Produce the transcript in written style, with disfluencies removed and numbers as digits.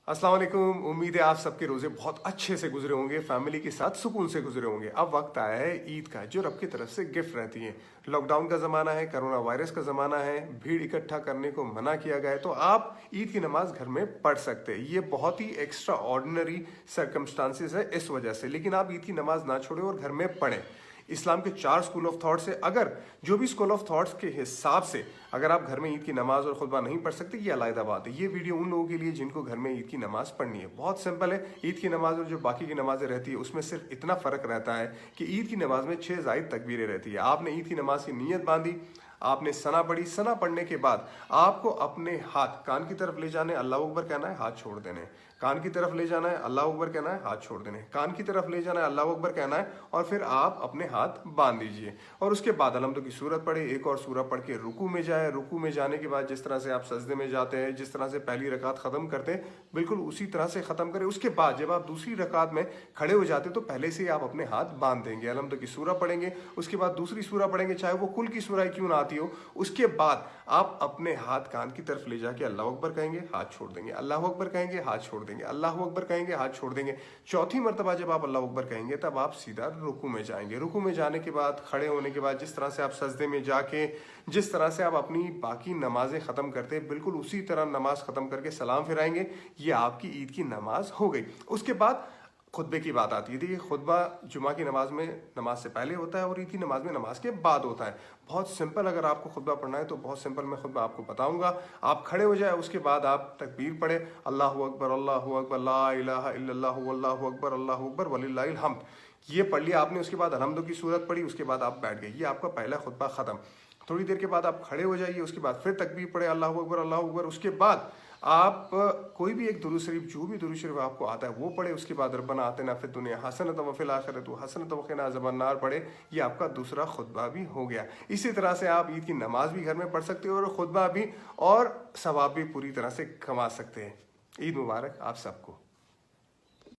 अस्सलाम वालेकुम। उम्मीद है आप सबके रोजे बहुत अच्छे से गुजरे होंगे, फैमिली के साथ सुकून से गुजरे होंगे। अब वक्त आया है ईद का, जो रब की तरफ से गिफ्ट रहती है। लॉकडाउन का ज़माना है, कोरोना वायरस का ज़माना है, भीड़ इकट्ठा करने को मना किया गया है, तो आप ईद की नमाज घर में पढ़ सकते हैं। ये बहुत ही एक्स्ट्रा ऑर्डिनरी सर्कमस्टांसिस है इस वजह से, लेकिन आप ईद की नमाज ना छोड़ें और घर में पढ़ें। इस्लाम के 4 स्कूल ऑफ थॉट से अगर जो भी स्कूल ऑफ थॉट्स के हिसाब से अगर आप घर में ईद की नमाज और खुतबा नहीं पढ़ सकते, ये अलग बात है। ये वीडियो उन लोगों के लिए जिनको घर में ईद की नमाज पढ़नी है। बहुत सिंपल है। ईद की नमाज और जो बाकी की नमाजें रहती है उसमें सिर्फ इतना फ़र्क रहता है कि ईद की नमाज में 6 ज़ायद तकबीरें रहती है। आपने ईद की नमाज की नीयत बांधी, आपने सना पढ़ी, सना पढ़ने के बाद आपको अपने हाथ कान की तरफ ले जाने, अल्लाह अकबर कहना है, हाथ छोड़ देने। कान की तरफ ले जाना है, अल्लाह अकबर कहना है, हाथ छोड़ देने। कान की तरफ ले जाना है, अल्लाह अकबर कहना है, और फिर आप अपने हाथ बांध दीजिए। और उसके बाद अलहम्दुलिल्लाह की सूरत पढ़े, एक और सूरह पढ़ के रुकू में जाए। रुकू में जाने के बाद जिस तरह से आप सजदे में जाते हैं, जिस तरह से पहली रकात ख़त्म करते हैं, बिल्कुल उसी तरह से ख़त्म करें। उसके बाद जब आप दूसरी रकात में खड़े हो जाते तो पहले से ही आप अपने हाथ बांध देंगे। अलहम्दुलिल्लाह की सूरह पढ़ेंगे, उसके बाद दूसरी सूरह पढ़ेंगे, चाहे वो कुल की सूरह क्यों ना आती हो। उसके बाद आप अपने हाथ कान की तरफ ले जाके अल्लाह अकबर कहेंगे, हाथ छोड़ देंगे, अल्लाह अकबर कहेंगे, हाथ छोड़ देंगे, अल्लाह अकबर कहेंगे, हाथ छोड़ देंगे। चौथी मरतबा जब आप अल्लाह अकबर कहेंगे तब आप सीधा रुकू में जाएंगे। रुकू में जाने के बाद, खड़े होने के बाद जिस तरह से आप सजदे में जाके जिस तरह से आप अपनी बाकी नमाजें ख़त्म करते हैं, बिल्कुल उसी तरह नमाज ख़त्म करके सलाम फिराएंगे। ये आपकी ईद की नमाज हो गई। उसके बाद खुतबे की बात आती है। देखिए, खुतबा जुमा की नमाज में नमाज से पहले होता है और ईद की नमाज में नमाज के बाद होता है। बहुत सिंपल, अगर आपको खुतबा पढ़ना है तो बहुत सिंपल मैं खुतबा आपको बताऊंगा। आप खड़े हो जाए, उसके बाद आप तकबीर पढ़े, अल्लाहु अकबर, ला इलाहा इल्लल्लाहु वल्लाहु अकबर वलिल्लाहिल हम्द। ये पढ़ लिया आपने, उसके बाद अलहम्दुलिल्लाह की सूरत पढ़ी, उसके बाद आप बैठ गए। ये आपका पहला खुतबा ख़त्म। थोड़ी देर के बाद आप खड़े हो जाइए, उसके बाद फिर तकबीर पढ़े, अल्लाहु अकबर। उसके बाद आप कोई भी एक दुरूद शरीफ, जो भी दुरूद शरीफ आपको आता है वो पढ़े। उसके बाद रब्बना आतिना फिद दुनिया हसनतम व फिल आखिरति हसनतम व क़िना अज़ाबन्नार पढ़े। ये आपका दूसरा खुतबा भी हो गया। इसी तरह से आप ईद की नमाज भी घर में पढ़ सकते हो और खुतबा भी, और सवाब भी पूरी तरह से कमा सकते हैं। ईद मुबारक आप सबको।